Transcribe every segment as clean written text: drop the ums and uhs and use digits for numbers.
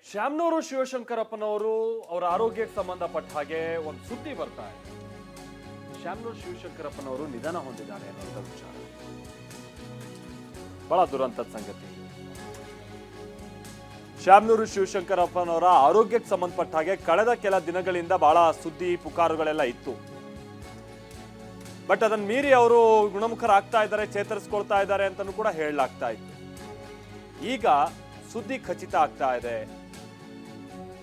ಶ್ಯಾಮ್ನೂರು ಶಿವಶಂಕರಪ್ಪನವರು ಅವರ ಆರೋಗ್ಯಕ್ಕೆ ಸಂಬಂಧಪಟ್ಟ ಹಾಗೆ ಒಂದು ಸುದ್ದಿ ಬರ್ತಾ ಇದೆ. ಶ್ಯಾಮ್ನೂರು ಶಿವಶಂಕರಪ್ಪನವರು ನಿಧನ ಹೊಂದಿದ್ದಾರೆ ಅನ್ನುವಂಥ ವಿಚಾರ ಬಹಳ ದುರಂತದ ಸಂಗತಿ. ಶ್ಯಾಮ್ನೂರು ಶಿವಶಂಕರಪ್ಪನವರ ಆರೋಗ್ಯಕ್ಕೆ ಸಂಬಂಧಪಟ್ಟ ಹಾಗೆ ಕಳೆದ ಕೆಲ ದಿನಗಳಿಂದ ಬಹಳ ಸುದ್ದಿ ಪುಕಾರುಗಳೆಲ್ಲ ಇತ್ತು. ಬಟ್ ಅದನ್ನ ಮೀರಿ ಅವರು ಗುಣಮುಖರಾಗ್ತಾ ಇದ್ದಾರೆ, ಚೇತರಿಸ್ಕೊಳ್ತಾ ಇದ್ದಾರೆ ಅಂತಲೂ ಕೂಡ ಹೇಳಲಾಗ್ತಾ ಇತ್ತು. ಈಗ ಸುದ್ದಿ ಖಚಿತ ಆಗ್ತಾ ಇದೆ.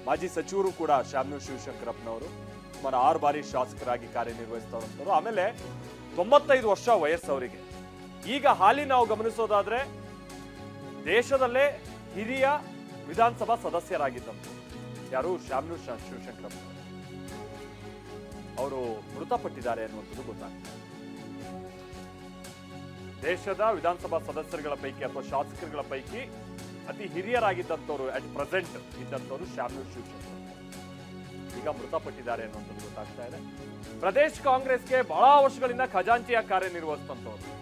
ಮಾಜಿ ಸಚಿವರು ಕೂಡ ಶ್ಯಾಮ್ನೂರು ಶಿವಶಂಕರಪ್ಪನವರು ಸುಮಾರು 6 ಬಾರಿ ಶಾಸಕರಾಗಿ ಕಾರ್ಯನಿರ್ವಹಿಸ್ತವ್ರಂತವ್ರು. ಆಮೇಲೆ 95 ವರ್ಷ ವಯಸ್ಸು ಅವರಿಗೆ. ಈಗ ಹಾಲಿ ನಾವು ಗಮನಿಸೋದಾದ್ರೆ ದೇಶದಲ್ಲೇ ಹಿರಿಯ ವಿಧಾನಸಭಾ ಸದಸ್ಯರಾಗಿದ್ದಂತೆ ಯಾರು ಶ್ಯಾಮ್ನೂರು ಶಿವಶಂಕರಪ್ಪ ಅವರು ಮೃತಪಟ್ಟಿದ್ದಾರೆ ಅನ್ನುವಂಥದ್ದು ಗೊತ್ತಾಗ್ತದೆ. ದೇಶದ ವಿಧಾನಸಭಾ ಸದಸ್ಯರುಗಳ ಪೈಕಿ ಅಥವಾ ಶಾಸಕರುಗಳ ಪೈಕಿ ಅತಿ ಹಿರಿಯರಾಗಿದ್ದಂಥವ್ರು ಅಟ್ ಪ್ರೆಸೆಂಟ್ ಇದ್ದಂಥವ್ರು ಶ್ಯಾಮ್ನೂರು ಶಿವಶಂಕರಪ್ಪ ಈಗ ಮೃತಪಟ್ಟಿದ್ದಾರೆ ಅನ್ನುವಂಥದ್ದು ಗೊತ್ತಾಗ್ತಾ ಇದೆ. ಪ್ರದೇಶ್ ಕಾಂಗ್ರೆಸ್ಗೆ ಬಹಳ ವರ್ಷಗಳಿಂದ ಖಜಾಂಚಿಯಾಗಿ ಕಾರ್ಯನಿರ್ವಹಿಸಿದಂಥವ್ರು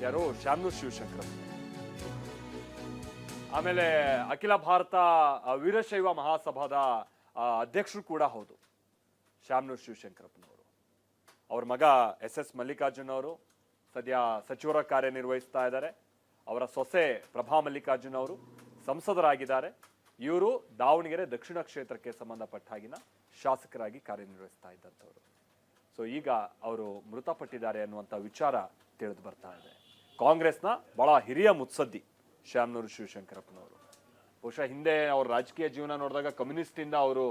ಯಾರು ಶ್ಯಾಮ್ನೂರು ಶಿವಶಂಕರಪ್ಪ. ಆಮೇಲೆ ಅಖಿಲ ಭಾರತ ವೀರಶೈವ ಮಹಾಸಭಾದ ಅಧ್ಯಕ್ಷರು ಕೂಡ ಹೌದು ಶ್ಯಾಮ್ನೂರು ಶಿವಶಂಕರಪ್ಪನವರು. ಅವ್ರ ಮಗ SS ಮಲ್ಲಿಕಾರ್ಜುನ್ ಅವರು ಸದ್ಯ ಸಚಿವರ ಕಾರ್ಯನಿರ್ವಹಿಸ್ತಾ ಇದ್ದಾರೆ. ಅವರ ಸೊಸೆ ಪ್ರಭಾ ಮಲ್ಲಿಕಾರ್ಜುನ್ ಅವರು ಸಂಸದರಾಗಿದ್ದಾರೆ. ಇವರು ದಾವಣಗೆರೆ ದಕ್ಷಿಣ ಕ್ಷೇತ್ರಕ್ಕೆ ಸಂಬಂಧಪಟ್ಟ ಹಾಗಿನ ಶಾಸಕರಾಗಿ ಕಾರ್ಯನಿರ್ವಹಿಸ್ತಾ ಇದ್ದಂಥವ್ರು. ಸೊ ಈಗ ಅವರು ಮೃತಪಟ್ಟಿದ್ದಾರೆ ಅನ್ನುವಂಥ ವಿಚಾರ ತಿಳಿದು ಬರ್ತಾ ಇದೆ. ಕಾಂಗ್ರೆಸ್ನ ಬಹಳ ಹಿರಿಯ ಮುತ್ಸದ್ದಿ ಶ್ಯಾಮ್ನೂರು ಶಿವಶಂಕರಪ್ಪನವರು. ಬಹುಶಃ ಹಿಂದೆ ಅವ್ರ ರಾಜಕೀಯ ಜೀವನ ನೋಡಿದಾಗ ಕಮ್ಯುನಿಸ್ಟ್ ಇಂದ ಅವರು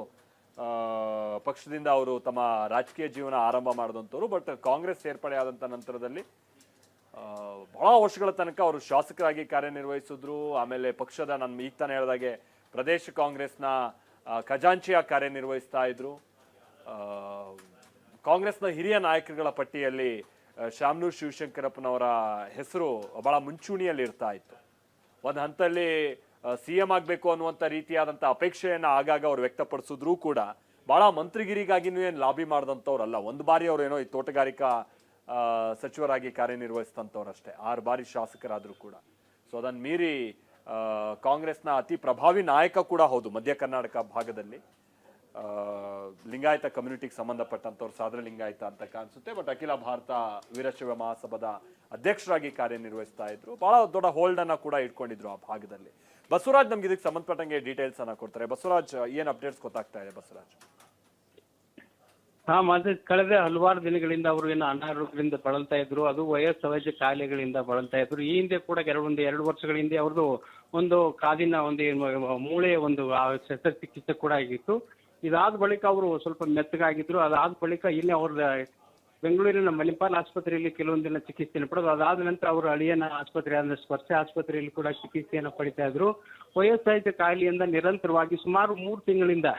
ಪಕ್ಷದಿಂದ ಅವರು ತಮ್ಮ ರಾಜಕೀಯ ಜೀವನ ಆರಂಭ ಮಾಡಿದಂಥವ್ರು. ಬಟ್ ಕಾಂಗ್ರೆಸ್ ಸೇರ್ಪಡೆ ಆದಂಥ ನಂತರದಲ್ಲಿ ಬಹಳ ವರ್ಷಗಳ ತನಕ ಅವರು ಶಾಸಕರಾಗಿ ಕಾರ್ಯನಿರ್ವಹಿಸಿದ್ರು. ಆಮೇಲೆ ಪಕ್ಷದ ನಾನು ಈಗ ತಾನೇ ಹೇಳಿದಾಗೆ ಪ್ರದೇಶ ಕಾಂಗ್ರೆಸ್ನ ಖಜಾಂಚಿಯಾಗಿ ಕಾರ್ಯನಿರ್ವಹಿಸ್ತಾ ಇದ್ರು. ಕಾಂಗ್ರೆಸ್ನ ಹಿರಿಯ ನಾಯಕರುಗಳ ಪಟ್ಟಿಯಲ್ಲಿ ಶ್ಯಾಮ್ನೂರು ಶಿವಶಂಕರಪ್ಪನವರ ಹೆಸರು ಬಹಳ ಮುಂಚೂಣಿಯಲ್ಲಿ ಇರ್ತಾ ಇತ್ತು. ಒಂದು ಹಂತದಲ್ಲಿ CM ಆಗಬೇಕು ಅನ್ನುವಂಥ ರೀತಿಯಾದಂಥ ಅಪೇಕ್ಷೆಯನ್ನು ಆಗಾಗ ಅವ್ರು ವ್ಯಕ್ತಪಡಿಸಿದ್ರು ಕೂಡ ಬಹಳ ಮಂತ್ರಿಗಿರಿಗಾಗಿನೂ ಏನು ಲಾಬಿ ಮಾಡಿದಂಥವ್ರಲ್ಲ. ಒಂದು ಬಾರಿ ಅವ್ರು ಏನೋ ಈ ತೋಟಗಾರಿಕಾ ಸಚಿವರಾಗಿ ಕಾರ್ಯನಿರ್ವಹಿಸಿದಂಥವ್ರು ಅಷ್ಟೇ. 6 ಬಾರಿ ಶಾಸಕರಾದರೂ ಕೂಡ. ಸೊ ಅದನ್ನು ಮೀರಿ ಕಾಂಗ್ರೆಸ್ನ ಅತಿ ಪ್ರಭಾವಿ ನಾಯಕ ಕೂಡ ಹೌದು ಮಧ್ಯ ಕರ್ನಾಟಕ ಭಾಗದಲ್ಲಿ. ಲಿಂಗಾಯತ ಕಮ್ಯುನಿಟಿಗೆ ಸಂಬಂಧಪಟ್ಟಂಥವ್ರು ಸಾದರ ಲಿಂಗಾಯತ ಅಂತ ಕಾಣಿಸುತ್ತೆ. ಬಟ್ ಅಖಿಲ ಭಾರತ ವೀರಶೈವ ಮಹಾಸಭಾದ ಅಧ್ಯಕ್ಷರಾಗಿ ಕಾರ್ಯನಿರ್ವಹಿಸ್ತಾ ಇದ್ರು. ಬಹಳ ದೊಡ್ಡ ಹೋಲ್ಡ್ ಅನ್ನ ಕೂಡ ಇಟ್ಕೊಂಡಿದ್ರು ಆ ಭಾಗದಲ್ಲಿ. ಬಸವರಾಜ್ ನಮ್ಗೆ ಇದಕ್ಕೆ ಸಂಬಂಧಪಟ್ಟಂಗೆ ಡೀಟೇಲ್ಸ್ ಅನ್ನ ಕೊಡ್ತಾರೆ. ಬಸವರಾಜ್, ಏನ್ ಅಪ್ಡೇಟ್ಸ್ ಗೊತ್ತಾಗ್ತಾ ಇದೆ ಬಸವರಾಜ್? ಮತ್ತೆ ಕಳೆದ ಹಲವಾರು ದಿನಗಳಿಂದ ಅವರು ಏನು ಅನಾರೋಗ್ಯದಿಂದ ಬಳಲ್ತಾ ಇದ್ರು. ಅದು ವಯೋಸಹಜ ಕಾಯಿಲೆಗಳಿಂದ ಬಳಲ್ತಾ ಇದ್ರು. ಈ ಹಿಂದೆ ಕೂಡ 2 ವರ್ಷಗಳ ಹಿಂದೆ ಅವ್ರದ್ದು ಒಂದು ಕಾದಿನ ಒಂದು ಮೂಳೆಯ ಒಂದು ಶಸ್ತ್ರಚಿಕಿತ್ಸೆ ಕೂಡ ಆಗಿತ್ತು. ಇದಾದ ಬಳಿಕ ಅವರು ಸ್ವಲ್ಪ ಮೆತ್ತಗಾಗಿದ್ರು. ಅದಾದ ಬಳಿಕ ಇಲ್ಲಿ ಅವ್ರ ಬೆಂಗಳೂರಿನ ಮಣಿಪಾಲ್ ಆಸ್ಪತ್ರೆಯಲ್ಲಿ ಕೆಲವೊಂದು ದಿನ ಚಿಕಿತ್ಸೆಯನ್ನು ಪಡೆದು ಅದಾದ ನಂತರ ಅವರು ಅಳಿಯನ ಆಸ್ಪತ್ರೆ ಅಂದ್ರೆ ಸ್ಪರ್ಶ ಆಸ್ಪತ್ರೆಯಲ್ಲಿ ಕೂಡ ಚಿಕಿತ್ಸೆಯನ್ನು ಪಡಿತಾ ಇದ್ರು. ವಯೋಸಹಜ ಕಾಯಿಲೆಯಿಂದ ನಿರಂತರವಾಗಿ ಸುಮಾರು 3 ತಿಂಗಳಿಂದ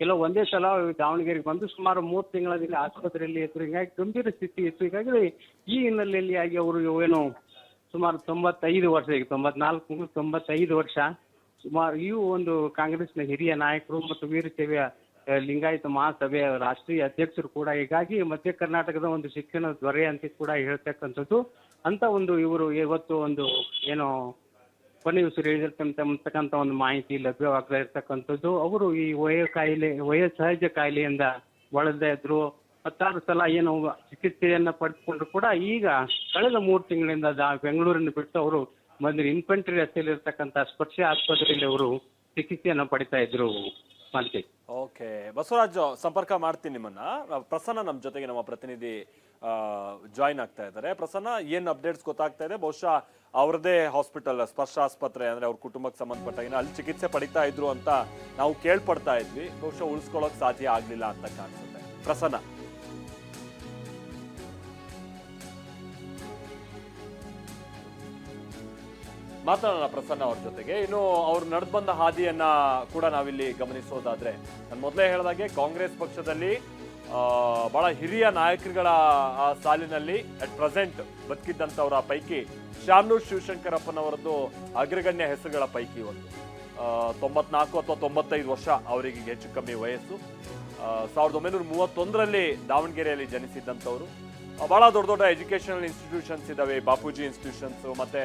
ಕೆಲವು ಒಂದೇ ಸಲ ದಾವಣಗೆರೆಗೆ ಬಂದು ಸುಮಾರು 3 ತಿಂಗಳ ಆಸ್ಪತ್ರೆಯಲ್ಲಿ ಇದ್ರು. ಹೀಗಾಗಿ ಗಂಭೀರ ಸ್ಥಿತಿ ಇತ್ತು. ಹೀಗಾಗಿ ಈ ಹಿನ್ನೆಲೆಯಲ್ಲಿ ಅವರು ಏನು ಸುಮಾರು 95 ವರ್ಷ, ಈಗ 94 95 ವರ್ಷ ಸುಮಾರು ಇವು ಒಂದು ಕಾಂಗ್ರೆಸ್ನ ಹಿರಿಯ ನಾಯಕರು ಮತ್ತು ವೀರಶೈವ ಲಿಂಗಾಯತ ಮಹಾಸಭೆಯ ರಾಷ್ಟ್ರೀಯ ಅಧ್ಯಕ್ಷರು ಕೂಡ. ಹೀಗಾಗಿ ಮಧ್ಯ ಕರ್ನಾಟಕದ ಒಂದು ಶಿಕ್ಷಣ ದೊರೆ ಅಂತ ಕೂಡ ಹೇಳ್ತಕ್ಕಂಥದ್ದು. ಅಂತ ಒಂದು ಇವರು ಇವತ್ತು ಒಂದು ಏನೋ ಕೊನೆ ಉಸಿರು ಹೇಳಿರ್ತಕ್ಕಂಥ ಒಂದು ಮಾಹಿತಿ ಲಭ್ಯವಾಗ್ತಾ ಇರ್ತಕ್ಕಂಥದ್ದು. ಅವರು ಈ ವಯೋಸಹಜ ಕಾಯಿಲೆಯಿಂದ ಬಳಲ್ತಾ ಇದ್ರು. 16 ಸಲ ಏನು ಚಿಕಿತ್ಸೆಯನ್ನ ಪಡೆದುಕೊಂಡ್ರು ಕೂಡ ಈಗ ಕಳೆದ 3 ತಿಂಗಳಿಂದ ಬೆಂಗಳೂರನ್ನು ಬಿಟ್ಟು ಅವರು ಬಂದು ಇನ್ಫೆಂಟ್ರಿ ರಸ್ತೆಯಲ್ಲಿ ಇರ್ತಕ್ಕಂಥ ಸ್ಪರ್ಶ ಆಸ್ಪತ್ರೆಯಲ್ಲಿ ಅವರು ಚಿಕಿತ್ಸೆಯನ್ನ ಪಡಿತಾ ಇದ್ರು. ಓಕೆ ಬಸವರಾಜ್, ಸಂಪರ್ಕ ಮಾಡ್ತೀನಿ ನಿಮ್ಮನ್ನ. ಪ್ರಸನ್ನ ನಮ್ಮ ಜೊತೆಗೆ ನಮ್ಮ ಪ್ರತಿನಿಧಿ ಜಾಯಿನ್ ಆಗ್ತಾ ಇದ್ದಾರೆ. ಪ್ರಸನ್ನ, ಏನ್ ಅಪ್ಡೇಟ್ಸ್ ಗೊತ್ತಾಗ್ತಾ ಇದೆ? ಬಹುಶಃ ಅವ್ರದೇ ಹಾಸ್ಪಿಟಲ್ ಸ್ಪರ್ಶ ಆಸ್ಪತ್ರೆ ಅಂದ್ರೆ ಅವ್ರ ಕುಟುಂಬಕ್ಕೆ ಸಂಬಂಧಪಟ್ಟಾಗ ಅಲ್ಲಿ ಚಿಕಿತ್ಸೆ ಪಡಿತಾ ಇದ್ರು ಅಂತ ನಾವು ಕೇಳ್ಪಡ್ತಾ ಇದ್ವಿ. ಬಹುಶಃ ಉಳಿಸ್ಕೊಳ್ಳೋಕೆ ಸಾಧ್ಯ ಆಗ್ಲಿಲ್ಲ ಅಂತ ಕಾಣಿಸುತ್ತೆ. ಪ್ರಸನ್ನ, ಮಾತಾಡೋಣ ಪ್ರಸನ್ನ ಅವ್ರ ಜೊತೆಗೆ. ಇನ್ನು ಅವ್ರು ನಡೆದು ಬಂದ ಹಾದಿಯನ್ನ ಕೂಡ ನಾವಿಲ್ಲಿ ಗಮನಿಸೋದಾದ್ರೆ, ನಾನು ಮೊದಲೇ ಹೇಳಿದಾಗೆ ಕಾಂಗ್ರೆಸ್ ಪಕ್ಷದಲ್ಲಿ ಬಹಳ ಹಿರಿಯ ನಾಯಕರುಗಳ ಸಾಲಿನಲ್ಲಿ ಅಟ್ ಪ್ರೆಸೆಂಟ್ ಬದುಕಿದ್ದಂಥವರ ಪೈಕಿ ಶ್ಯಾಮ್ನೂರು ಶಿವಶಂಕರಪ್ಪನವರದ್ದು ಅಗ್ರಗಣ್ಯ ಹೆಸರುಗಳ ಪೈಕಿ ಒಂದು. 94 ಅಥವಾ 95 ವರ್ಷ ಅವರಿಗೆ ಹೆಚ್ಚು ಕಮ್ಮಿ ವಯಸ್ಸು. 1931ರಲ್ಲಿ ದಾವಣಗೆರೆಯಲ್ಲಿ ಜನಿಸಿದ್ದಂಥವ್ರು. ಬಹಳ ದೊಡ್ಡ ದೊಡ್ಡ ಎಜುಕೇಶನಲ್ ಇನ್ಸ್ಟಿಟ್ಯೂಷನ್ಸ್ ಇದಾವೆ. ಬಾಪೂಜಿ ಇನ್ಸ್ಟಿಟ್ಯೂಷನ್ಸ್ ಮತ್ತೆ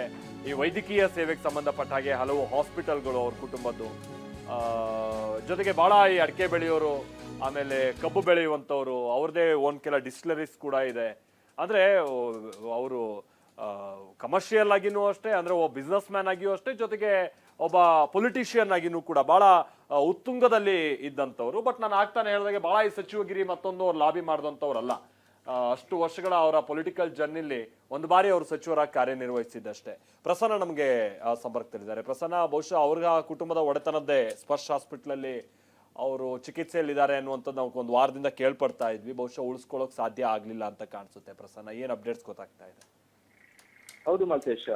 ಈ ವೈದ್ಯಕೀಯ ಸೇವೆಗೆ ಸಂಬಂಧಪಟ್ಟ ಹಾಗೆ ಹಲವು ಹಾಸ್ಪಿಟಲ್ಗಳು ಅವ್ರ ಕುಟುಂಬದ್ದು, ಜೊತೆಗೆ ಬಹಳ ಈ ಅಡಿಕೆ ಬೆಳೆಯೋರು, ಆಮೇಲೆ ಕಬ್ಬು ಬೆಳೆಯುವಂಥವ್ರು, ಅವ್ರದ್ದೇ ಕೆಲ ಡಿಸ್ಟಿಲರೀಸ್ ಕೂಡ ಇದೆ. ಅಂದ್ರೆ ಅವರು ಕಮರ್ಷಿಯಲ್ ಆಗಿನೂ ಅಷ್ಟೇ, ಅಂದ್ರೆ ಒಬ್ಬ ಬಿಸ್ನೆಸ್ ಮ್ಯಾನ್ ಆಗಿಯೂ ಅಷ್ಟೇ, ಜೊತೆಗೆ ಒಬ್ಬ ಪೊಲಿಟಿಷಿಯನ್ ಆಗಿನೂ ಕೂಡ ಬಹಳ ಉತ್ತುಂಗದಲ್ಲಿ ಇದ್ದಂಥವ್ರು. ಬಟ್ ನಾನು ಆಗ್ತಾನೆ ಹೇಳಿದಾಗೆ ಬಹಳ ಈ ಸಚಿವಗಿರಿ ಮತ್ತೊಂದು ಅವ್ರು ಲಾಬಿ ಮಾಡಿದಂಥವ್ರಲ್ಲ. ಅಷ್ಟು ವರ್ಷಗಳ ಅವರ ಪೊಲಿಟಿಕಲ್ ಜರ್ನಿಲಿ ಒಂದು ಬಾರಿ ಅವರು ಸಚಿವರಾಗಿ ಕಾರ್ಯನಿರ್ವಹಿಸಿದ್ದಷ್ಟೇ. ಪ್ರಸನ್ನ ನಮಗೆ ಸಂಪರ್ಕದಲ್ಲಿದ್ದಾರೆ. ಪ್ರಸನ್ನ, ಬಹುಶಃ ಅವ್ರ ಕುಟುಂಬದ ಒಡೆತನದ್ದೇ ಸ್ಪರ್ಶ್ ಹಾಸ್ಪಿಟಲ್ ಅಲ್ಲಿ ಅವರು ಚಿಕಿತ್ಸೆಯಲ್ಲಿದ್ದಾರೆ ಅನ್ನುವಂಥದ್ದು ನಾವು ಒಂದು ವಾರದಿಂದ ಕೇಳ್ಪಡ್ತಾ ಇದ್ವಿ. ಬಹುಶಃ ಉಳಿಸ್ಕೊಳ್ಳೋಕೆ ಸಾಧ್ಯ ಆಗ್ಲಿಲ್ಲ ಅಂತ ಕಾಣಿಸುತ್ತೆ. ಪ್ರಸನ್ನ, ಏನ್ ಅಪ್ಡೇಟ್ಸ್ ಗೊತ್ತಾಗ್ತಾ ಇದೆ? ಹೌದು ಮಾಲ್ತೇಶ್,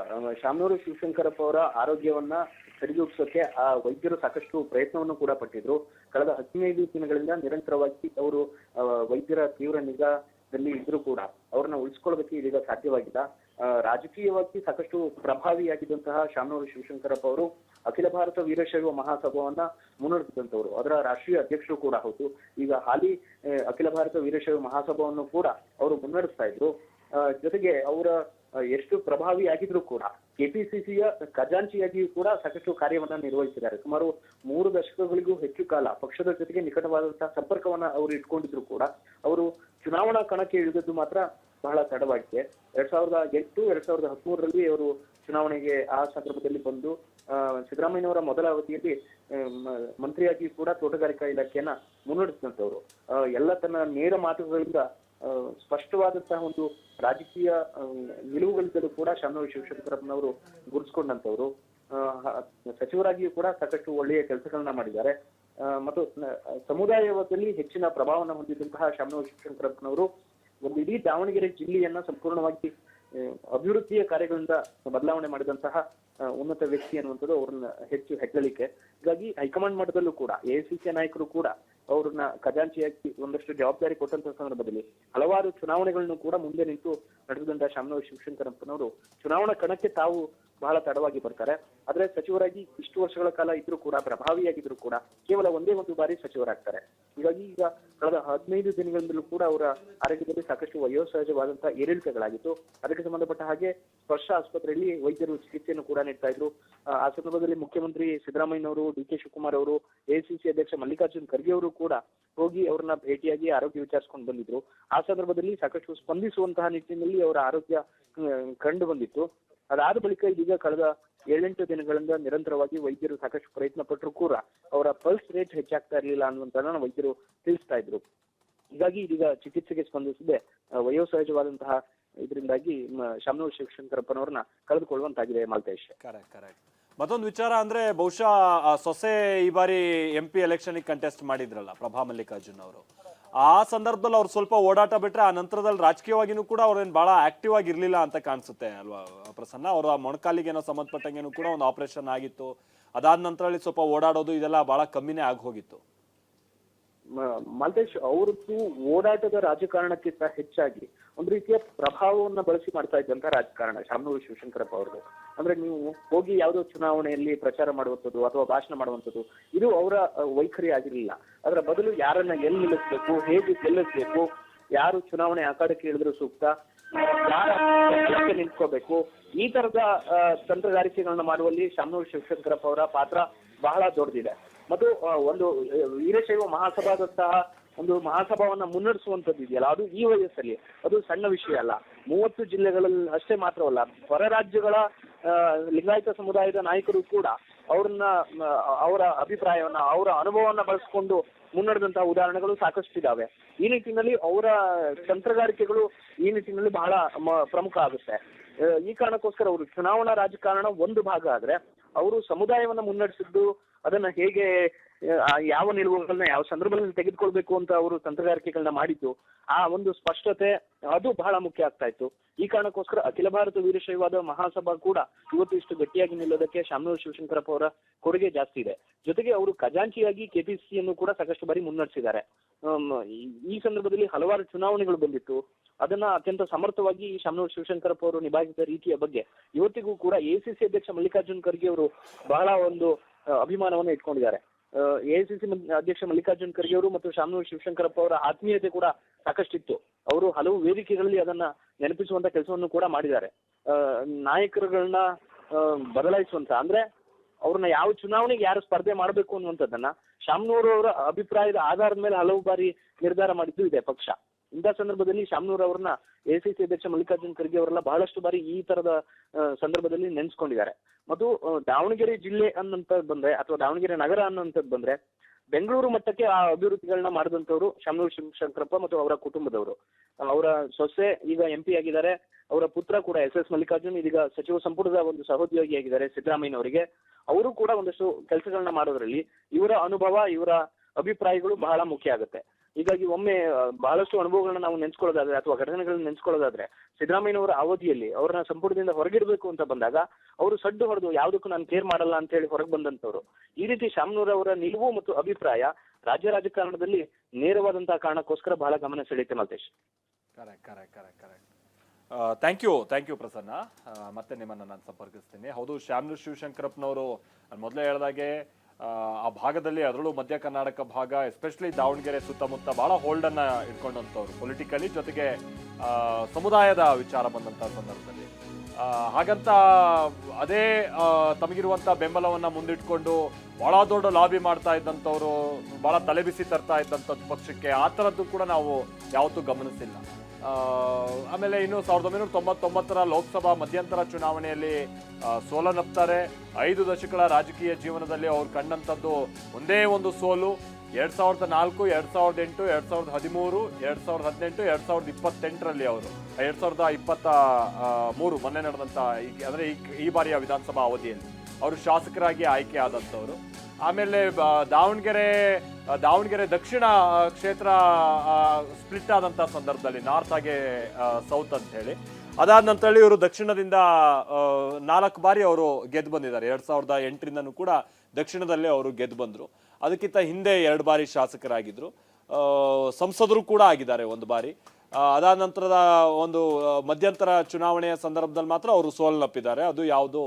ಶಾಮನೂರು ಶಿವಶಂಕರಪ್ಪ ಅವರ ಆರೋಗ್ಯವನ್ನ ಸರಿದೂಗಿಸೋಕೆ ಆ ವೈದ್ಯರು ಸಾಕಷ್ಟು ಪ್ರಯತ್ನವನ್ನು ಕೂಡ ಪಟ್ಟಿದ್ರು. ಕಳೆದ 15 ದಿನಗಳಿಂದ ನಿರಂತರವಾಗಿ ಅವರು ವೈದ್ಯರ ತೀವ್ರ ನಿಗಾದಲ್ಲಿ ಇದ್ರೂ ಕೂಡ ಅವ್ರನ್ನ ಉಳಿಸ್ಕೊಳ್ಳೋದಕ್ಕೆ ಇದೀಗ ಸಾಧ್ಯವಾಗಿಲ್ಲ. ರಾಜಕೀಯವಾಗಿ ಸಾಕಷ್ಟು ಪ್ರಭಾವಿಯಾಗಿದ್ದಂತಹ ಶಾಮನೂರು ಶಿವಶಂಕರಪ್ಪ ಅವರು ಅಖಿಲ ಭಾರತ ವೀರಶೈವ ಮಹಾಸಭಾವನ್ನ ಮುನ್ನಡೆಸಿದಂತವರು, ಅದರ ರಾಷ್ಟ್ರೀಯ ಅಧ್ಯಕ್ಷರು ಕೂಡ ಹೌದು. ಈಗ ಹಾಲಿ ಅಖಿಲ ಭಾರತ ವೀರಶೈವ ಮಹಾಸಭಾವನ್ನು ಕೂಡ ಅವರು ಮುನ್ನಡೆಸ್ತಾ ಇದ್ರು. ಜೊತೆಗೆ ಅವರ ಎಷ್ಟು ಪ್ರಭಾವಿಯಾಗಿದ್ರು ಕೂಡ ಕೆಪಿಸಿಸಿಯ ಖಜಾಂಚಿಯಾಗಿಯೂ ಕೂಡ ಸಾಕಷ್ಟು ಕಾರ್ಯವನ್ನ ನಿರ್ವಹಿಸಿದ್ದಾರೆ. ಸುಮಾರು 3 ದಶಕಗಳಿಗೂ ಹೆಚ್ಚು ಕಾಲ ಪಕ್ಷದ ಜೊತೆಗೆ ನಿಕಟವಾದಂತಹ ಸಂಪರ್ಕವನ್ನ ಅವರು ಇಟ್ಕೊಂಡಿದ್ರು ಕೂಡ ಅವರು ಚುನಾವಣಾ ಕಣಕ್ಕೆ ಇಳಿದದ್ದು ಮಾತ್ರ ಬಹಳ ತಡವಾಗಿದೆ. 2008, 2013ರಲ್ಲಿ ಅವರು ಚುನಾವಣೆಗೆ ಆ ಸಂದರ್ಭದಲ್ಲಿ ಬಂದು ಸಿದ್ದರಾಮಯ್ಯನವರ ಮೊದಲ ಅವಧಿಯಲ್ಲಿ ಮಂತ್ರಿಯಾಗಿ ಕೂಡ ತೋಟಗಾರಿಕಾ ಇಲಾಖೆಯನ್ನ ಮುನ್ನಡೆಸಿದಂತವ್ರು. ಎಲ್ಲ ತನ್ನ ನೇರ ಮಾತುಗಳಿಂದ ಸ್ಪಷ್ಟವಾದಂತಹ ಒಂದು ರಾಜಕೀಯ ನಿಲುವುಗಳಿಂದಲೂ ಕೂಡ ಶಾಮನೂರು ಶಿವಶಂಕರಪ್ಪನವರು ಗುರುತಿಸಿಕೊಂಡಂತವ್ರು. ಸಚಿವರಾಗಿಯೂ ಕೂಡ ಸಾಕಷ್ಟು ಒಳ್ಳೆಯ ಕೆಲಸಗಳನ್ನ ಮಾಡಿದ್ದಾರೆ. ಮತ್ತು ಸಮುದಾಯದಲ್ಲಿ ಹೆಚ್ಚಿನ ಪ್ರಭಾವವನ್ನು ಹೊಂದಿದಂತಹ ಶಾಮನೂರು ಶಿವಶಂಕರಪ್ಪನವರು ಒಂದು ಇಡೀ ದಾವಣಗೆರೆ ಜಿಲ್ಲೆಯನ್ನ ಸಂಪೂರ್ಣವಾಗಿ ಅಭಿವೃದ್ಧಿಯ ಕಾರ್ಯಗಳಿಂದ ಬದಲಾವಣೆ ಮಾಡಿದಂತಹ ಉನ್ನತ ವ್ಯಕ್ತಿ ಅನ್ನುವಂಥದ್ದು ಅವ್ರನ್ನ ಹೆಚ್ಚು ಹೆಗ್ಗಳಿಕೆ. ಹೀಗಾಗಿ ಹೈಕಮಾಂಡ್ ಮಟ್ಟದಲ್ಲೂ ಕೂಡ ಎಐಸಿಸಿ ನಾಯಕರು ಕೂಡ ಅವ್ರನ್ನ ಖಜಾಂಚಿಯಾಗಿ ಒಂದಷ್ಟು ಜವಾಬ್ದಾರಿ ಕೊಟ್ಟಂತಹ ಸಂದರ್ಭದಲ್ಲಿ ಹಲವಾರು ಚುನಾವಣೆಗಳನ್ನು ಕೂಡ ಮುಂದೆ ನಿಂತು ನಡೆಸಿದಂತಹ ಶಾಮನೂರು ಶಿವಶಂಕರಪ್ಪನವರು ಚುನಾವಣಾ ಕಣಕ್ಕೆ ತಾವು ಬಹಳ ತಡವಾಗಿ ಬರ್ತಾರೆ. ಆದ್ರೆ ಸಚಿವರಾಗಿ ಇಷ್ಟು ವರ್ಷಗಳ ಕಾಲ ಇದ್ರೂ ಕೂಡ, ಪ್ರಭಾವಿಯಾಗಿದ್ರು ಕೂಡ ಕೇವಲ ಒಂದೇ ಒಂದು ಬಾರಿ ಸಚಿವರಾಗ್ತಾರೆ. ಹೀಗಾಗಿ ಈಗ ಕಳೆದ 15 ದಿನಗಳಿಂದಲೂ ಕೂಡ ಅವರ ಆರೋಗ್ಯದಲ್ಲಿ ಸಾಕಷ್ಟು ವಯೋಸಹಜವಾದಂತಹ ಏರಿಳಿತಗಳಾಗಿತ್ತು. ಅದಕ್ಕೆ ಸಂಬಂಧಪಟ್ಟ ಹಾಗೆ ಸ್ಪರ್ಶ ಆಸ್ಪತ್ರೆಯಲ್ಲಿ ವೈದ್ಯರು ಚಿಕಿತ್ಸೆಯನ್ನು ಕೂಡ ನೀಡ್ತಾ ಇದ್ರು. ಆ ಸಂದರ್ಭದಲ್ಲಿ ಮುಖ್ಯಮಂತ್ರಿ ಸಿದ್ದರಾಮಯ್ಯನವರು, ಡಿ.ಕೆ. ಶಿವಕುಮಾರ್ ಅವರು, ಎಐಸಿಸಿ ಅಧ್ಯಕ್ಷ ಮಲ್ಲಿಕಾರ್ಜುನ್ ಖರ್ಗೆ ಅವರು ಕೂಡ ಹೋಗಿ ಅವ್ರನ್ನ ಭೇಟಿಯಾಗಿ ಆರೋಗ್ಯ ವಿಚಾರಿಸಿಕೊಂಡು ಬಂದಿದ್ರು. ಆ ಸಂದರ್ಭದಲ್ಲಿ ಸಾಕಷ್ಟು ಸ್ಪಂದಿಸುವಂತಹ ನಿಟ್ಟಿನಲ್ಲಿ ಅವರ ಆರೋಗ್ಯ ಕಂಡು ಬಂದಿತ್ತು. ಅದಾದ ಬಳಿಕ ಇದೀಗ ಕಳೆದ 7-8 ದಿನಗಳಿಂದ ನಿರಂತರವಾಗಿ ವೈದ್ಯರು ಸಾಕಷ್ಟು ಪ್ರಯತ್ನ ಪಟ್ಟರು ಕೂಡ ಅವರ ಪಲ್ಸ್ ರೇಟ್ ಹೆಚ್ಚಾಗ್ತಾ ಇರಲಿಲ್ಲ ಅನ್ನುವಂಥದ್ದನ್ನ ವೈದ್ಯರು ತಿಳಿಸ್ತಾ ಇದ್ರು. ಹೀಗಾಗಿ ಇದೀಗ ಚಿಕಿತ್ಸೆಗೆ ಸ್ಪಂದಿಸದೆ ವಯೋಸಹಜವಾದಂತಹ ಇದರಿಂದಾಗಿ ಶಾಮನೂರು ಶಿವಶಂಕರಪ್ಪನವ್ರನ್ನ ಕಳೆದುಕೊಳ್ಳುವಂತಾಗಿದೆ ಮಾಲ್ತೇಶ್. ಕರೆಕ್ಟ್. ಮತ್ತೊಂದು ವಿಚಾರ ಅಂದ್ರೆ ಬಹುಶಃ ಸೊಸೆ ಈ ಬಾರಿ MP ಎಲೆಕ್ಷನ್ ಕಂಟೆಸ್ಟ್ ಮಾಡಿದ್ರಲ್ಲ ಪ್ರಭಾ ಮಲ್ಲಿಕಾರ್ಜುನ್ ಅವರು, ಆ ಸಂದರ್ಭದಲ್ಲಿ ಅವ್ರು ಸ್ವಲ್ಪ ಓಡಾಟ ಬಿಟ್ರೆ ಆ ನಂತರದಲ್ಲಿ ರಾಜಕೀಯವಾಗಿನೂ ಕೂಡ ಅವ್ರೇನು ಬಹಳ ಆಕ್ಟಿವ್ ಆಗಿರ್ಲಿಲ್ಲ ಅಂತ ಕಾಣಿಸುತ್ತೆ ಅಲ್ವಾ ಪ್ರಸನ್ನ? ಅವರ ಮೊಣಕಾಲಿಗೆ ಏನೋ ಸಂಬಂಧಪಟ್ಟಂಗೇನು ಕೂಡ ಒಂದು ಆಪರೇಷನ್ ಆಗಿತ್ತು. ಅದಾದ ನಂತರದಲ್ಲಿ ಸ್ವಲ್ಪ ಓಡಾಡೋದು ಇದೆಲ್ಲ ಬಹಳ ಕಮ್ಮಿನೇ ಆಗಿ ಹೋಗಿತ್ತು. ಮಾಲ್ತೇಶ್, ಅವ್ರದ್ದು ಓಡಾಟದ ರಾಜಕಾರಣಕ್ಕಿಂತ ಹೆಚ್ಚಾಗಿ ಒಂದು ರೀತಿಯ ಪ್ರಭಾವವನ್ನ ಬಳಸಿ ಮಾಡ್ತಾ ಇದ್ದಂತ ರಾಜಕಾರಣ ಶಾಮನೂರು ಶಿವಶಂಕರಪ್ಪ ಅವ್ರದ್ದು. ಅಂದ್ರೆ ನೀವು ಹೋಗಿ ಯಾವುದೋ ಚುನಾವಣೆಯಲ್ಲಿ ಪ್ರಚಾರ ಮಾಡುವಂಥದ್ದು ಅಥವಾ ಭಾಷಣ ಮಾಡುವಂಥದ್ದು ಇದು ಅವರ ವೈಖರಿ ಆಗಿರ್ಲಿಲ್ಲ. ಅದರ ಬದಲು ಯಾರನ್ನ ಎಲ್ಲಿ ನಿಲ್ಲಿಸ್ಬೇಕು, ಹೇಗೆ ಗೆಲ್ಲಿಸ್ಬೇಕು, ಯಾರು ಚುನಾವಣೆ ಅಖಾಡಕ್ಕೆ ಇಳಿದ್ರು ಸೂಕ್ತ, ಯಾರ ನಿಂತ್ಕೋಬೇಕು, ಈ ತರದ ತಂತ್ರಗಾರಿಕೆಗಳನ್ನ ಮಾಡುವಲ್ಲಿ ಶಾಮನೂರು ಶಿವಶಂಕರಪ್ಪ ಅವರ ಪಾತ್ರ ಬಹಳ ದೊಡ್ಡದಿದೆ. ಮತ್ತು ಒಂದು ವೀರಶೈವ ಮಹಾಸಭಾದಂತಹ ಒಂದು ಮಹಾಸಭಾವನ್ನ ಮುನ್ನಡೆಸುವಂತದ್ದು ಇದೆಯಲ್ಲ, ಅದು ಈ ವಯಸ್ಸಲ್ಲಿ ಅದು ಸಣ್ಣ ವಿಷಯ ಅಲ್ಲ. 30 ಜಿಲ್ಲೆಗಳಲ್ಲಿ ಅಷ್ಟೇ ಮಾತ್ರವಲ್ಲ, ಹೊರ ರಾಜ್ಯಗಳ ಲಿಂಗಾಯತ ಸಮುದಾಯದ ನಾಯಕರು ಕೂಡ ಅವ್ರನ್ನ ಅವರ ಅಭಿಪ್ರಾಯವನ್ನ, ಅವರ ಅನುಭವವನ್ನ ಬಳಸಿಕೊಂಡು ಮುನ್ನಡೆದಂತಹ ಉದಾಹರಣೆಗಳು ಸಾಕಷ್ಟು ಇದಾವೆ. ಈ ನಿಟ್ಟಿನಲ್ಲಿ ಅವರ ತಂತ್ರಗಾರಿಕೆಗಳು ಈ ನಿಟ್ಟಿನಲ್ಲಿ ಬಹಳ ಪ್ರಮುಖ ಆಗುತ್ತೆ. ಈ ಕಾರಣಕ್ಕೋಸ್ಕರ ಅವರು ಚುನಾವಣಾ ರಾಜಕಾರಣ ಒಂದು ಭಾಗ ಆದ್ರೆ, ಅವರು ಸಮುದಾಯವನ್ನ ಮುನ್ನಡೆಸಿದ್ದು ಅದನ್ನ ಹೇಗೆ ಯಾವ ನಿಲುವುಗಳನ್ನ ಯಾವ ಸಂದರ್ಭದಲ್ಲಿ ತೆಗೆದುಕೊಳ್ಬೇಕು ಅಂತ ಅವರು ತಂತ್ರಗಾರಿಕೆಗಳನ್ನ ಮಾಡಿದ್ದು, ಆ ಒಂದು ಸ್ಪಷ್ಟತೆ ಅದು ಬಹಳ ಮುಖ್ಯ ಆಗ್ತಾ ಇತ್ತು. ಈ ಕಾರಣಕ್ಕೋಸ್ಕರ ಅಖಿಲ ಭಾರತ ವೀರಶೈವದ ಮಹಾಸಭಾ ಕೂಡ ಇವತ್ತು ಇಷ್ಟು ಗಟ್ಟಿಯಾಗಿ ನಿಲ್ಲೋದಕ್ಕೆ ಶಾಮನೂರು ಶಿವಶಂಕರಪ್ಪ ಅವರ ಕೊಡುಗೆ ಜಾಸ್ತಿ ಇದೆ. ಜೊತೆಗೆ ಅವರು ಖಜಾಂಚಿಯಾಗಿ ಕೆಪಿಸಿಸಿಯನ್ನು ಕೂಡ ಸಾಕಷ್ಟು ಬಾರಿ ಮುನ್ನಡೆಸಿದ್ದಾರೆ. ಈ ಸಂದರ್ಭದಲ್ಲಿ ಹಲವಾರು ಚುನಾವಣೆಗಳು ಬಂದಿತ್ತು. ಅದನ್ನ ಅತ್ಯಂತ ಸಮರ್ಥವಾಗಿ ಶಾಮನೂರು ಶಿವಶಂಕರಪ್ಪ ಅವರು ನಿಭಾಯಿಸಿದ ರೀತಿಯ ಬಗ್ಗೆ ಇವತ್ತಿಗೂ ಕೂಡ ಎಐಸಿಸಿ ಅಧ್ಯಕ್ಷ ಮಲ್ಲಿಕಾರ್ಜುನ್ ಖರ್ಗೆ ಅವರು ಬಹಳ ಒಂದು ಅಭಿಮಾನವನ್ನು ಇಟ್ಕೊಂಡಿದ್ದಾರೆ. ಎಐಸಿಸಿ ಅಧ್ಯಕ್ಷ ಮಲ್ಲಿಕಾರ್ಜುನ್ ಖರ್ಗೆ ಅವರು ಮತ್ತು ಶಾಮನೂರು ಶಿವಶಂಕರಪ್ಪ ಅವರ ಆತ್ಮೀಯತೆ ಕೂಡ ಸಾಕಷ್ಟಿತ್ತು. ಅವರು ಹಲವು ವೇದಿಕೆಗಳಲ್ಲಿ ಅದನ್ನ ನೆನಪಿಸುವಂತ ಕೆಲಸವನ್ನು ಕೂಡ ಮಾಡಿದ್ದಾರೆ. ನಾಯಕರುಗಳನ್ನ ಬದಲಾಯಿಸುವಂತ ಅಂದ್ರೆ ಅವ್ರನ್ನ ಯಾವ ಚುನಾವಣೆಗೆ ಯಾರು ಸ್ಪರ್ಧೆ ಮಾಡಬೇಕು ಅನ್ನುವಂಥದ್ದನ್ನ ಶಾಮನೂರ್ ಅವರ ಅಭಿಪ್ರಾಯದ ಆಧಾರದ ಮೇಲೆ ಹಲವು ಬಾರಿ ನಿರ್ಧಾರ ಮಾಡಿದ್ದು ಇದೆ ಪಕ್ಷ. ಇಂಥ ಸಂದರ್ಭದಲ್ಲಿ ಶಾಮನೂರ್ ಅವ್ರನ್ನ ಎಸಿಸಿ ಅಧ್ಯಕ್ಷ ಮಲ್ಲಿಕಾರ್ಜುನ್ ಖರ್ಗೆ ಅವರೆಲ್ಲ ಬಹಳಷ್ಟು ಬಾರಿ ಈ ತರದ ಸಂದರ್ಭದಲ್ಲಿ ನೆನ್ಸ್ಕೊಂಡಿದ್ದಾರೆ. ಮತ್ತು ದಾವಣಗೆರೆ ಜಿಲ್ಲೆ ಅನ್ನಂತ ಬಂದ್ರೆ ಅಥವಾ ದಾವಣಗೆರೆ ನಗರ ಅನ್ನೋಂಥದ್ದು ಬಂದ್ರೆ ಬೆಂಗಳೂರು ಮಟ್ಟಕ್ಕೆ ಆ ಅಭಿವೃದ್ಧಿಗಳನ್ನ ಮಾಡಿದಂತವ್ರು ಶಾಮನೂರ್ ಶಿವಶಂಕರಪ್ಪ ಮತ್ತು ಅವರ ಕುಟುಂಬದವರು. ಅವರ ಸೊಸೆ ಈಗ MP ಆಗಿದ್ದಾರೆ. ಅವರ ಪುತ್ರ ಕೂಡ SS ಮಲ್ಲಿಕಾರ್ಜುನ್ ಇದೀಗ ಸಚಿವ ಸಂಪುಟದ ಒಂದು ಸಹೋದ್ಯೋಗಿಯಾಗಿದ್ದಾರೆ ಸಿದ್ದರಾಮಯ್ಯನವರಿಗೆ. ಅವರು ಕೂಡ ಒಂದಷ್ಟು ಕೆಲಸಗಳನ್ನ ಮಾಡೋದ್ರಲ್ಲಿ ಇವರ ಅನುಭವ, ಇವರ ಅಭಿಪ್ರಾಯಗಳು ಬಹಳ ಮುಖ್ಯ ಆಗುತ್ತೆ. ಹೀಗಾಗಿ ಒಮ್ಮೆ ಬಹಳಷ್ಟು ಅನುಭವಗಳನ್ನ ನಾವು ನೆನ್ಸ್ಕೊಳ್ಳೋದಾದ್ರೆ ಅಥವಾ ಘಟನೆಗಳನ್ನ ನೆನ್ಸ್ಕೊಳ್ಳೋದಾದ್ರೆ ಸಿದ್ದರಾಮಯ್ಯನವರ ಅವಧಿಯಲ್ಲಿ ಅವ್ರನ್ನ ಸಂಪುಟದಿಂದ ಹೊರಗಿಡ್ಬೇಕು ಅಂತ ಬಂದಾಗ ಅವರು ಸಡ್ಡು ಹೊಡೆದು ಯಾವುದಕ್ಕೂ ನಾನು ಕೇರ್ ಮಾಡಲ್ಲ ಅಂತ ಹೇಳಿ ಹೊರಗೆ ಬಂದಂತವ್ರು. ಈ ರೀತಿ ಶಾಮನೂರ್ ಅವರ ನಿಲುವು ಮತ್ತು ಅಭಿಪ್ರಾಯ ರಾಜ್ಯ ರಾಜಕಾರಣದಲ್ಲಿ ನೇರವಾದಂತಹ ಕಾರಣಕ್ಕೋಸ್ಕರ ಬಹಳ ಗಮನ ಸೆಳೆಯುತ್ತೆ ಮಲ್ತೇಶ್. Thank you Prasanna. ಮತ್ತೆ ನಿಮ್ಮನ್ನ ನಾನು ಸಂಪರ್ಕಿಸ್ತೀನಿ. ಹೌದು, ಶಾಮನೂರ್ ಶಿವಶಂಕರಪ್ಪನವರು ಮೊದಲೇ ಹೇಳಿದಾಗೆ ಆ ಭಾಗದಲ್ಲಿ, ಅದರಲ್ಲೂ ಮಧ್ಯ ಕರ್ನಾಟಕ ಭಾಗ, ಎಸ್ಪೆಷಲಿ ದಾವಣಗೆರೆ ಸುತ್ತಮುತ್ತ ಬಹಳ ಹೋಲ್ಡ್ ಅನ್ನ ಇಟ್ಕೊಂಡಂತವ್ರು ಪೊಲಿಟಿಕಲಿ, ಜೊತೆಗೆ ಸಮುದಾಯದ ವಿಚಾರ ಬಂದಂತ ಸಂದರ್ಭದಲ್ಲಿ. ಹಾಗಂತ ಅದೇ ತಮಗಿರುವಂತ ಬೆಂಬಲವನ್ನ ಮುಂದಿಟ್ಕೊಂಡು ಬಹಳ ದೊಡ್ಡ ಲಾಬಿ ಮಾಡ್ತಾ ಇದ್ದಂಥವ್ರು, ಬಹಳ ತಲೆಬಿಸಿ ತರ್ತಾ ಇದ್ದಂಥದ್ದು ಪಕ್ಷಕ್ಕೆ, ಆ ಥರದ್ದು ಕೂಡ ನಾವು ಯಾವತ್ತೂ ಗಮನಿಸಿಲ್ಲ. ಆಮೇಲೆ ಇನ್ನು 1999ರ ಲೋಕಸಭಾ ಮಧ್ಯಂತರ ಚುನಾವಣೆಯಲ್ಲಿ ಸೋಲನ್ನಪ್ತಾರೆ. 5 ದಶಕಗಳ ರಾಜಕೀಯ ಜೀವನದಲ್ಲಿ ಅವ್ರು ಕಂಡಂಥದ್ದು ಒಂದೇ ಒಂದು ಸೋಲು. 2004, 2008, 2013, 2018, 2028ರಲ್ಲಿ ಅವರು 2023 ಮೊನ್ನೆ ನಡೆದಂತ ಅಂದ್ರೆ ಈ ಬಾರಿಯ ವಿಧಾನಸಭಾ ಅವಧಿಯಲ್ಲಿ ಅವರು ಶಾಸಕರಾಗಿ ಆಯ್ಕೆ ಆದಂಥವ್ರು. ಆಮೇಲೆ ದಾವಣಗೆರೆ ದಕ್ಷಿಣ ಕ್ಷೇತ್ರ ಸ್ಪ್ಲಿಟ್ ಆದಂತ ಸಂದರ್ಭದಲ್ಲಿ, ನಾರ್ತ್ ಹಾಗೆ ಸೌತ್ ಅಂತ ಹೇಳಿ, ಅದಾದ ನಂತರ ಇವರು ದಕ್ಷಿಣದಿಂದ 4 ಬಾರಿ ಅವರು ಗೆದ್ದು ಬಂದಿದ್ದಾರೆ. 2008ರಿಂದನೂ ಕೂಡ ದಕ್ಷಿಣದಲ್ಲೇ ಅವರು ಗೆದ್ದು ಬಂದ್ರು. ಅದಕ್ಕಿಂತ ಹಿಂದೆ 2 ಬಾರಿ ಶಾಸಕರಾಗಿದ್ರು, ಸಂಸದರು ಕೂಡ ಆಗಿದ್ದಾರೆ 1 ಬಾರಿ. ಅದಾದ ನಂತರದ ಒಂದು ಮಧ್ಯಂತರ ಚುನಾವಣೆಯ ಸಂದರ್ಭದಲ್ಲಿ ಮಾತ್ರ ಅವರು ಸೋಲನ್ನಪ್ಪಿದ್ದಾರೆ. ಅದು ಯಾವುದು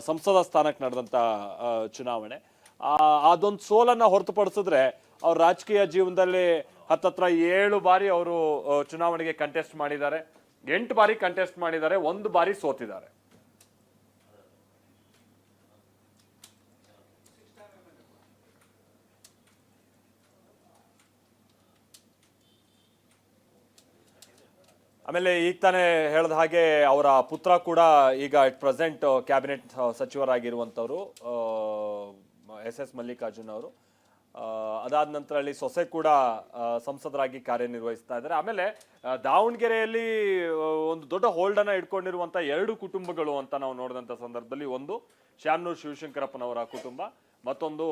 ಸಂಸದ ಸ್ಥಾನಕ್ಕೆ ನಡೆದಂತ ಚುನಾವಣೆ. ಅದೊಂದು ಸೋಲನ್ನ ಹೊರತುಪಡಿಸಿದ್ರೆ ಅವ್ರ ರಾಜಕೀಯ ಜೀವನದಲ್ಲಿ ಹತ್ತತ್ರ 7 ಬಾರಿ ಅವರು ಚುನಾವಣೆಗೆ ಕಂಟೆಸ್ಟ್ ಮಾಡಿದ್ದಾರೆ, 8 ಬಾರಿ ಕಂಟೆಸ್ಟ್ ಮಾಡಿದ್ದಾರೆ, 1 ಬಾರಿ ಸೋತಿದ್ದಾರೆ. ಆಮೇಲೆ ಈಗ ತಾನೇ ಹೇಳಿದ ಹಾಗೆ ಅವರ ಪುತ್ರ ಕೂಡ ಈಗ ಅಟ್ ಪ್ರೆಸೆಂಟ್ ಕ್ಯಾಬಿನೆಟ್ ಸಚಿವರಾಗಿರುವಂಥವ್ರು SS ಮಲ್ಲಿಕಾರ್ಜುನ್ ಅವರು. ಅದಾದ ನಂತರ ಅಲ್ಲಿ ಸೊಸೆ ಕೂಡ ಸಂಸದರಾಗಿ ಕಾರ್ಯನಿರ್ವಹಿಸ್ತಾ ಇದ್ದಾರೆ. ಆಮೇಲೆ ದಾವಣಗೆರೆಯಲ್ಲಿ ಒಂದು ದೊಡ್ಡ ಹೋಲ್ಡ್ ಅನ್ನ ಇಟ್ಕೊಂಡಿರುವಂತ 2 ಕುಟುಂಬಗಳು ಅಂತ ನಾವು ನೋಡಿದಂತ ಸಂದರ್ಭದಲ್ಲಿ, ಒಂದು ಶಾಮನೂರ್ ಶಿವಶಂಕರಪ್ಪನವರ ಕುಟುಂಬ, ಮತ್ತೊಂದು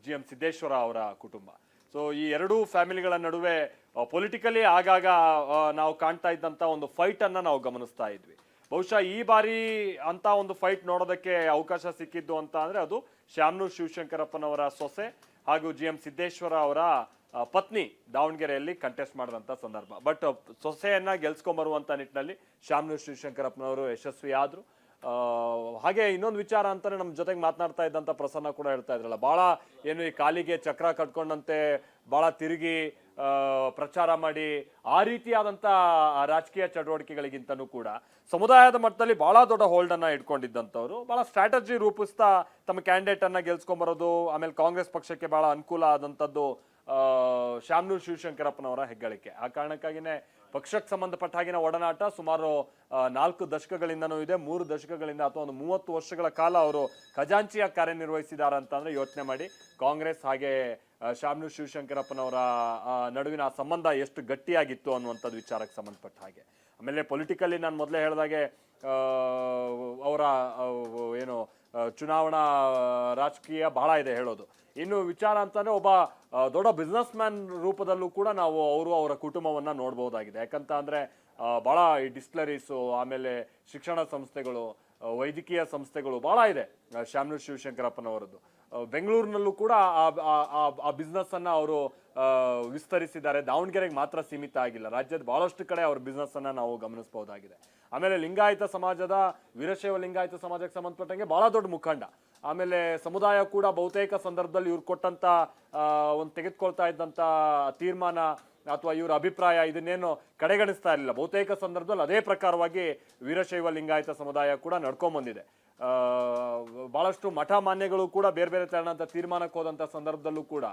GM ಸಿದ್ದೇಶ್ವರ ಅವರ ಕುಟುಂಬ. ಸೊ ಈ 2 ಫ್ಯಾಮಿಲಿಗಳ ನಡುವೆ ಪೊಲಿಟಿಕಲಿ ಆಗಾಗ ನಾವು ಕಾಣ್ತಾ ಇದ್ದಂತ ಒಂದು ಫೈಟ್ ಅನ್ನ ನಾವು ಗಮನಿಸ್ತಾ ಇದ್ವಿ. ಬಹುಶಃ ಈ ಬಾರಿ ಅಂತ ಒಂದು ಫೈಟ್ ನೋಡೋದಕ್ಕೆ ಅವಕಾಶ ಸಿಕ್ಕಿದ್ದು ಅಂತ ಅಂದ್ರೆ ಅದು ಶಾಮನೂರ್ ಶಿವಶಂಕರಪ್ಪನವರ ಸೊಸೆ ಹಾಗೂ GM ಸಿದ್ದೇಶ್ವರ ಅವರ ಪತ್ನಿ ದಾವಣಗೆರೆಯಲ್ಲಿ ಕಂಟೆಸ್ಟ್ ಮಾಡಿದಂತ ಸಂದರ್ಭ. ಬಟ್ ಸೊಸೆಯನ್ನ ಗೆಲ್ಸ್ಕೊಂಬರುವಂತ ನಿಟ್ಟಿನಲ್ಲಿ ಶಾಮನೂರ್ ಶಿವಶಂಕರಪ್ಪನವರು ಯಶಸ್ವಿ ಆದ್ರು. ಹಾಗೆ ಇನ್ನೊಂದು ವಿಚಾರ ಅಂತಾನೆ ನಮ್ಮ ಜೊತೆಗೆ ಮಾತನಾಡ್ತಾ ಇದ್ದಂತ ಪ್ರಸನ್ನ ಕೂಡ ಹೇಳ್ತಾ ಇದ್ರಲ್ಲ, ಬಹಳ ಏನು ಈ ಕಾಲಿಗೆ ಚಕ್ರ ಕಟ್ಕೊಂಡಂತೆ ಬಹಳ ತಿರುಗಿ ಪ್ರಚಾರ ಮಾಡಿ ಆ ರೀತಿಯಾದಂತ ರಾಜಕೀಯ ಚಟುವಟಿಕೆಗಳಿಗಿಂತನೂ ಕೂಡ ಸಮುದಾಯದ ಮಟ್ಟದಲ್ಲಿ ಬಹಳ ದೊಡ್ಡ ಹೋಲ್ಡ್ ಅನ್ನ ಇಟ್ಕೊಂಡಿದ್ದಂಥವ್ರು, ಬಹಳ ಸ್ಟ್ರಾಟಜಿ ರೂಪಿಸ್ತಾ ತಮ್ಮ ಕ್ಯಾಂಡಿಡೇಟ್ ಅನ್ನ ಗೆಲ್ಸ್ಕೊಂಬರೋದು, ಆಮೇಲೆ ಕಾಂಗ್ರೆಸ್ ಪಕ್ಷಕ್ಕೆ ಬಹಳ ಅನುಕೂಲ ಆದಂಥದ್ದು ಶಾಮನೂರ್ ಶಿವಶಂಕರಪ್ಪನವರ ಹೆಗ್ಗಳಿಕೆ. ಆ ಕಾರಣಕ್ಕಾಗಿನೇ ಪಕ್ಷಕ್ಕೆ ಸಂಬಂಧಪಟ್ಟ ಹಾಗಿನ ಒಡನಾಟ ಸುಮಾರು 4 ದಶಕಗಳಿಂದನೂ ಇದೆ. 3 ದಶಕಗಳಿಂದ ಅಥವಾ ಒಂದು 30 ವರ್ಷಗಳ ಕಾಲ ಅವರು ಖಜಾಂಚಿಯಾಗಿ ಕಾರ್ಯನಿರ್ವಹಿಸಿದ್ದಾರೆ ಅಂತಂದ್ರೆ ಯೋಚನೆ ಮಾಡಿ ಕಾಂಗ್ರೆಸ್ ಹಾಗೆ ಶಾಮನೂರ್ ಶಿವಶಂಕರಪ್ಪನವರ ನಡುವಿನ ಸಂಬಂಧ ಎಷ್ಟು ಗಟ್ಟಿಯಾಗಿತ್ತು ಅನ್ನುವಂಥದ್ದು ವಿಚಾರಕ್ಕೆ ಸಂಬಂಧಪಟ್ಟ ಹಾಗೆ. ಆಮೇಲೆ ಪೊಲಿಟಿಕಲಿ ನಾನು ಮೊದಲೇ ಹೇಳಿದಾಗೆ ಅವರ ಏನು ಚುನಾವಣಾ ರಾಜಕೀಯ ಬಹಳ ಇದೆ ಹೇಳೋದು. ಇನ್ನು ವಿಚಾರ ಅಂತಾನೆ ಒಬ್ಬ ದೊಡ್ಡ ಬಿಸ್ನೆಸ್ ಮ್ಯಾನ್ ರೂಪದಲ್ಲೂ ಕೂಡ ನಾವು ಅವರ ಕುಟುಂಬವನ್ನ ನೋಡಬಹುದಾಗಿದೆ. ಯಾಕಂತ ಅಂದ್ರೆ ಬಹಳ ಈ ಡಿಸ್ಟಿಲರೀಸು, ಆಮೇಲೆ ಶಿಕ್ಷಣ ಸಂಸ್ಥೆಗಳು, ವೈದ್ಯಕೀಯ ಸಂಸ್ಥೆಗಳು ಬಹಳ ಇದೆ ಶಾಮನೂರ್ ಶಿವಶಂಕರಪ್ಪನವರದ್ದು. ಬೆಂಗಳೂರಿನಲ್ಲೂ ಕೂಡ ಆ ಬಿಸ್ನೆಸ್ ಅನ್ನ ಅವರು ವಿಸ್ತರಿಸಿದ್ದಾರೆ. ದಾವಣಗೆರೆಗೆ ಮಾತ್ರ ಸೀಮಿತ ಆಗಿಲ್ಲ, ರಾಜ್ಯದ ಬಹಳಷ್ಟು ಕಡೆ ಅವ್ರ ಬಿಸ್ನೆಸ್ ಅನ್ನ ನಾವು ಗಮನಿಸಬಹುದಾಗಿದೆ. ಆಮೇಲೆ ಲಿಂಗಾಯತ ಸಮಾಜದ, ವೀರಶೈವ ಲಿಂಗಾಯತ ಸಮಾಜಕ್ಕೆ ಸಂಬಂಧಪಟ್ಟಂಗೆ ಬಹಳ ದೊಡ್ಡ ಮುಖಂಡ. ಆಮೇಲೆ ಸಮುದಾಯ ಕೂಡ ಬಹುತೇಕ ಸಂದರ್ಭದಲ್ಲಿ ಇವ್ರು ಕೊಟ್ಟಂತ ಒಂದು ತೆಗೆದುಕೊಳ್ತಾ ಇದ್ದಂತ ತೀರ್ಮಾನ ಅಥವಾ ಇವರ ಅಭಿಪ್ರಾಯ ಇದನ್ನೇನು ಕಡೆಗಣಿಸ್ತಾ ಇರಲಿಲ್ಲ. ಬಹುತೇಕ ಸಂದರ್ಭದಲ್ಲಿ ಅದೇ ಪ್ರಕಾರವಾಗಿ ವೀರಶೈವ ಲಿಂಗಾಯತ ಸಮುದಾಯ ಕೂಡ ನಡ್ಕೊಂಡ್ ಬಂದಿದೆ. ಬಹಳಷ್ಟು ಮಠ ಮಾನ್ಯಗಳು ಕೂಡ ಬೇರೆ ಬೇರೆ ತೆರಳಂತ ತೀರ್ಮಾನಕ್ಕೆ ಹೋದಂತ ಸಂದರ್ಭದಲ್ಲೂ ಕೂಡ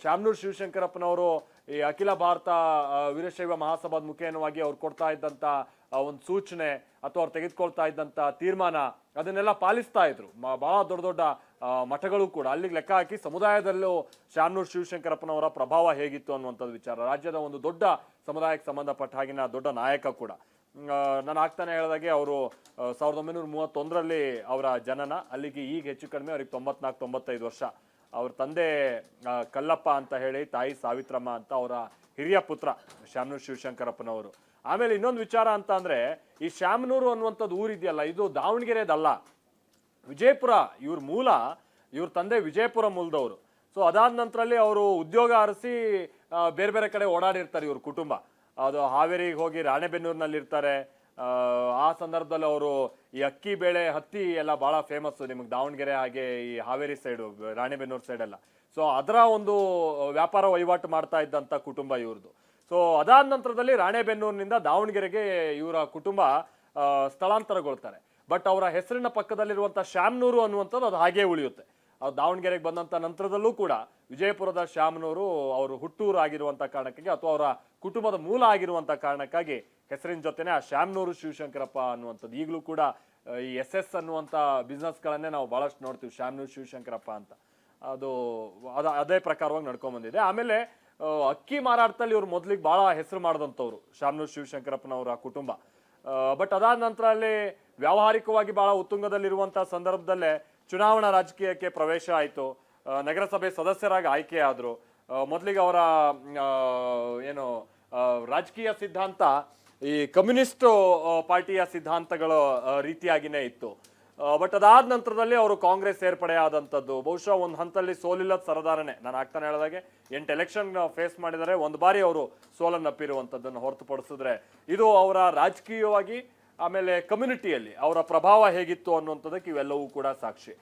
ಶಾಮನೂರು ಶಿವಶಂಕರಪ್ಪನವರು ಈ ಅಖಿಲ ಭಾರತ ವೀರಶೈವ ಮಹಾಸಭಾದ ಮುಖೇನವಾಗಿ ಅವ್ರು ಕೊಡ್ತಾ ಇದ್ದಂತ ಒಂದು ಸೂಚನೆ ಅಥವಾ ಅವ್ರು ತೆಗೆದುಕೊಳ್ತಾ ಇದ್ದಂತ ತೀರ್ಮಾನ ಅದನ್ನೆಲ್ಲ ಪಾಲಿಸ್ತಾ ಇದ್ರು. ಬಹಳ ದೊಡ್ಡ ದೊಡ್ಡ ಮಠಗಳು ಕೂಡ ಅಲ್ಲಿಗೆ ಲೆಕ್ಕ ಹಾಕಿ ಸಮುದಾಯದಲ್ಲೂ ಶಾಮನೂರು ಶಿವಶಂಕರಪ್ಪನವರ ಪ್ರಭಾವ ಹೇಗಿತ್ತು ಅನ್ನುವಂಥದ್ದು ವಿಚಾರ. ರಾಜ್ಯದ ಒಂದು ದೊಡ್ಡ ಸಮುದಾಯಕ್ಕೆ ಸಂಬಂಧಪಟ್ಟ ಹಾಗಿನ ದೊಡ್ಡ ನಾಯಕ ಕೂಡ. ನಾನು ಆಗ್ತಾನೆ ಹೇಳಿದಾಗೆ ಅವರು 1931ರಲ್ಲಿ ಅವರ ಜನನ, ಅಲ್ಲಿಗೆ ಈಗ ಹೆಚ್ಚು ಕಡಿಮೆ ಅವ್ರಿಗೆ 94-95 ವರ್ಷ. ಅವ್ರ ತಂದೆ ಕಲ್ಲಪ್ಪ ಅಂತ ಹೇಳಿ, ತಾಯಿ ಸಾವಿತ್ರಮ್ಮ ಅಂತ, ಅವರ ಹಿರಿಯ ಪುತ್ರ ಶಾಮನೂರು ಶಿವಶಂಕರಪ್ಪನವರು. ಆಮೇಲೆ ಇನ್ನೊಂದು ವಿಚಾರ ಅಂತ ಅಂದ್ರೆ, ಈ ಶಾಮನೂರು ಅನ್ನುವಂಥದ್ದು ಊರಿದೆಯಲ್ಲ, ಇದು ದಾವಣಗೆರೆದಲ್ಲ, ವಿಜಯಪುರ. ಇವ್ರ ಮೂಲ, ಇವ್ರ ತಂದೆ ವಿಜಯಪುರ ಮೂಲದವರು. ಸೊ ಅದಾದ ನಂತರಲ್ಲಿ ಅವರು ಉದ್ಯೋಗ ಅರಸಿ ಬೇರೆ ಬೇರೆ ಕಡೆ ಓಡಾಡಿರ್ತಾರೆ ಇವ್ರ ಕುಟುಂಬ. ಅದು ಹಾವೇರಿಗೆ ಹೋಗಿ ರಾಣೆಬೆನ್ನೂರಿನಲ್ಲಿ ಇರ್ತಾರೆ. ಆ ಸಂದರ್ಭದಲ್ಲಿ ಅವರು ಈ ಅಕ್ಕಿ ಬೇಳೆ ಹತ್ತಿ ಎಲ್ಲ ಬಹಳ ಫೇಮಸ್ ನಿಮಗೆ ದಾವಣಗೆರೆ ಹಾಗೆ ಈ ಹಾವೇರಿ ಸೈಡು ರಾಣೆಬೆನ್ನೂರು ಸೈಡ್ ಎಲ್ಲ. ಸೊ ಅದರ ಒಂದು ವ್ಯಾಪಾರ ವಹಿವಾಟು ಮಾಡ್ತಾ ಇದ್ದಂತ ಕುಟುಂಬ ಇವ್ರದ್ದು. ಸೊ ಅದಾದ ನಂತರದಲ್ಲಿ ರಾಣೆಬೆನ್ನೂರಿನಿಂದ ದಾವಣಗೆರೆಗೆ ಇವರ ಕುಟುಂಬ ಸ್ಥಳಾಂತರಗೊಳ್ತಾರೆ. ಬಟ್ ಅವರ ಹೆಸರಿನ ಪಕ್ಕದಲ್ಲಿರುವಂತ ಶಾಮನೂರು ಅನ್ನುವಂಥದ್ದು ಅದು ಹಾಗೆ ಉಳಿಯುತ್ತೆ. ಅದು ದಾವಣಗೆರೆಗೆ ಬಂದಂತ ನಂತರದಲ್ಲೂ ಕೂಡ ವಿಜಯಪುರದ ಶಾಮನೂರು ಅವರು ಹುಟ್ಟೂರು ಆಗಿರುವಂತ ಕಾರಣಕ್ಕಾಗಿ ಅಥವಾ ಅವರ ಕುಟುಂಬದ ಮೂಲ ಆಗಿರುವಂತ ಕಾರಣಕ್ಕಾಗಿ ಹೆಸರಿನ ಜೊತೆನೆ ಆ ಶಾಮನೂರು ಶಿವಶಂಕರಪ್ಪ ಅನ್ನುವಂಥದ್ದು ಈಗಲೂ ಕೂಡ ಈ SS ಅನ್ನುವಂಥ ಬಿಸ್ನೆಸ್ಗಳನ್ನೇ ನಾವು ಬಹಳಷ್ಟು ನೋಡ್ತೀವಿ, ಶಾಮನೂರು ಶಿವಶಂಕರಪ್ಪ ಅಂತ. ಅದು ಅದೇ ಪ್ರಕಾರವಾಗಿ ನಡ್ಕೊಂಡ್ ಬಂದಿದೆ. ಆಮೇಲೆ ಅಕ್ಕಿ ಮಾರಾಟದಲ್ಲಿ ಇವ್ರು ಮೊದಲಿಗೆ ಬಹಳ ಹೆಸರು ಮಾಡಿದಂಥವ್ರು ಶಾಮನೂರು ಶಿವಶಂಕರಪ್ಪನವರ ಕುಟುಂಬ. ಬಟ್ ಅದಾದ ನಂತರ ಅಲ್ಲಿ ವ್ಯಾವಹಾರಿಕವಾಗಿ ಬಹಳ ಉತ್ತುಂಗದಲ್ಲಿರುವಂತಹ ಸಂದರ್ಭದಲ್ಲೇ ಚುನಾವಣಾ ರಾಜಕೀಯಕ್ಕೆ ಪ್ರವೇಶ ಆಯಿತು. ನಗರಸಭೆ ಸದಸ್ಯರಾಗಿ ಆಯ್ಕೆ ಆದ್ರು. ಮೊದಲಿಗೆ ಅವರ ಏನು ರಾಜಕೀಯ ಸಿದ್ಧಾಂತ ಈ ಕಮ್ಯುನಿಸ್ಟ್ ಪಾರ್ಟಿಯ ಸಿದ್ಧಾಂತಗಳ ರೀತಿಯಾಗಿನೇ ಇತ್ತು. ಬಟ್ ಅದಾದ ನಂತರದಲ್ಲಿ ಅವರು ಕಾಂಗ್ರೆಸ್ ಸೇರ್ಪಡೆ ಆದಂಥದ್ದು. ಬಹುಶಃ ಒಂದು ಹಂತದಲ್ಲಿ ಸೋಲಿಲ್ಲದ ಸರದಾರನೇ. ನಾನು ಆಗ್ತಾನೆ ಹೇಳಿದಾಗೆ 8 ಎಲೆಕ್ಷನ್ ಫೇಸ್ ಮಾಡಿದರೆ ಒಂದು ಬಾರಿ ಅವರು ಸೋಲನ್ನಪ್ಪಿರುವಂಥದ್ದನ್ನು ಹೊರತುಪಡಿಸಿದ್ರೆ ಇದು ಅವರ ರಾಜಕೀಯವಾಗಿ ಆಮೇಲೆ ಕಮ್ಯುನಿಟಿಯಲ್ಲಿ ಅವರ ಪ್ರಭಾವ ಹೇಗಿತ್ತು ಅನ್ನುವಂಥದ್ದಕ್ಕೆ ಇವೆಲ್ಲವೂ ಕೂಡ ಸಾಕ್ಷಿ.